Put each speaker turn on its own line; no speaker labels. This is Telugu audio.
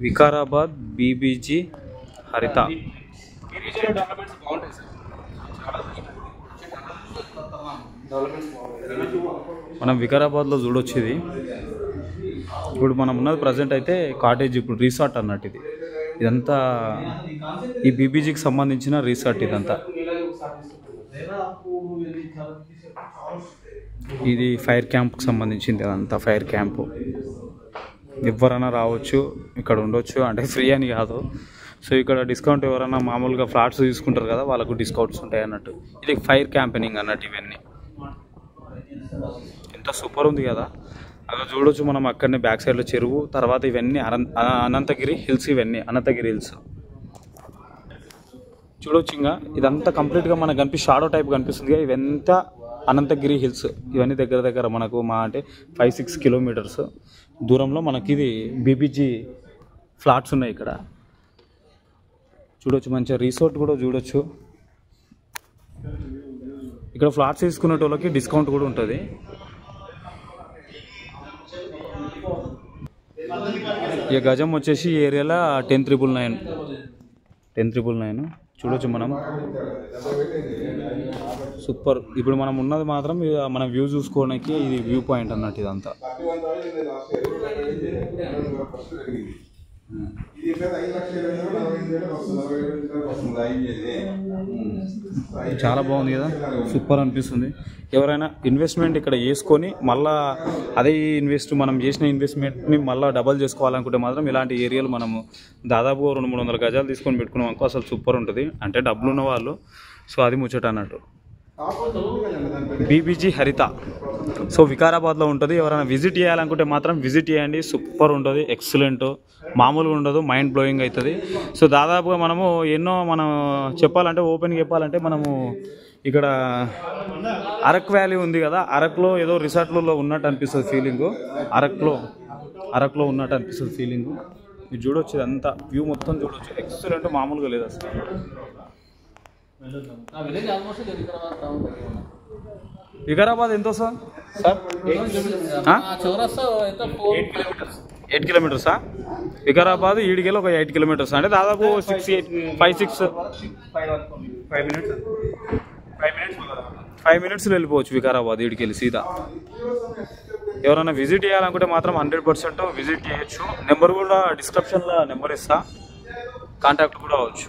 వికారాబాద్ బీబీజీ హరిత. మనం వికారాబాద్లో చూడొచ్చు. ఇది ఇప్పుడు మనం ఉన్నది ప్రజెంట్ అయితే కాటేజ్, ఇప్పుడు రిసార్ట్ అన్నట్టు. ఇదంతా ఈ బీబీజీకి సంబంధించిన రిసార్ట్. ఇదంతా ఇది ఫైర్ క్యాంప్కి సంబంధించింది. అదంతా ఫైర్ క్యాంపు. ఎవరైనా రావచ్చు, ఇక్కడ ఉండొచ్చు. అంటే ఫ్రీ అని కాదు. సో ఇక్కడ డిస్కౌంట్ ఎవరైనా మామూలుగా ఫ్లాట్స్ తీసుకుంటారు కదా, వాళ్ళకు డిస్కౌంట్స్ ఉంటాయి అన్నట్టు. ఇది ఫైర్ క్యాంపెనింగ్ అన్నట్టు. ఇవన్నీ ఎంత సూపర్ ఉంది కదా. అక్కడ చూడొచ్చు మనం. అక్కడనే బ్యాక్ సైడ్లో చెరువు, తర్వాత ఇవన్నీ అనంతగిరి హిల్స్. ఇవన్నీ అనంతగిరి హిల్స్ చూడొచ్చు. ఇంకా ఇదంతా కంప్లీట్గా మనకు షాడో టైప్ కనిపిస్తుంది. ఇవంతా అనంతగిరి హిల్స్. ఇవన్నీ దగ్గర దగ్గర మనకు అంటే 5-6 కిలోమీటర్స్ దూరంలో మనకి ఇది బీబీజీ ఫ్లాట్స్ ఉన్నాయి. ఇక్కడ చూడొచ్చు. మంచిగా రిసార్ట్ కూడా చూడొచ్చు. ఇక్కడ ఫ్లాట్స్ తీసుకునే వాళ్ళకి డిస్కౌంట్ కూడా ఉంటుంది. ఈ గజం వచ్చేసి ఈ ఏరియాలో 10,999 చూడొచ్చు మనం. సూపర్. ఇప్పుడు మనం ఉన్నది మాత్రం మన వ్యూ చూసుకోవడానికి ఇది వ్యూ పాయింట్ అన్నట్టు. ఇదంతా చాలా బాగుంది కదా, సూపర్ అనిపిస్తుంది. ఎవరైనా ఇన్వెస్ట్మెంట్ ఇక్కడ చేసుకొని మళ్ళీ అదే మనం చేసిన ఇన్వెస్ట్మెంట్ని మళ్ళీ డబల్ చేసుకోవాలనుకుంటే మాత్రం ఇలాంటి ఏరియాలు మనము దాదాపు 200-300 గజాలు తీసుకొని పెట్టుకున్నాం అనుకో, అసలు సూపర్ ఉంటుంది. అంటే డబ్బులు ఉన్న వాళ్ళు. సో అది ముచ్చట అన్నట్టు. బీబీజీ హరిత. సో వికారాబాద్లో ఉంటుంది. ఎవరైనా విజిట్ చేయాలనుకుంటే మాత్రం విజిట్ చేయండి. సూపర్ ఉంటుంది, ఎక్సలెంట్, మామూలుగా ఉండదు, మైండ్ బ్లోయింగ్ అవుతుంది. సో దాదాపుగా మనం చెప్పాలంటే ఓపెన్గా చెప్పాలంటే మనము ఇక్కడ అరకు వ్యాలీ ఉంది కదా, అరకులో ఏదో రిసార్ట్లలో ఉన్నట్టు అనిపిస్తుంది ఫీలింగు. అరకులో ఉన్నట్టు అనిపిస్తుంది ఫీలింగు. మీరు చూడొచ్చు. ఇదంతా వ్యూ మొత్తం చూడొచ్చు. ఎక్సలెంట్, మామూలుగా లేదు అసలు. వికారాబాద్ ఎంత సార్? 8 కిలోమీటర్సా? వికారాబాద్ ఈడికెళ్ళి ఒక 8 కిలోమీటర్స్. అంటే దాదాపు 5 మినిట్స్లో వెళ్ళిపోవచ్చు వికారాబాద్ ఈడికెళ్ళి సీదా. ఎవరైనా విజిట్ చేయాలనుకుంటే మాత్రం 100% విజిట్ చేయొచ్చు. నెంబర్ కూడా డిస్క్రిప్షన్లో నెంబర్ ఇస్తా, కాంటాక్ట్ కూడా అవ్వచ్చు.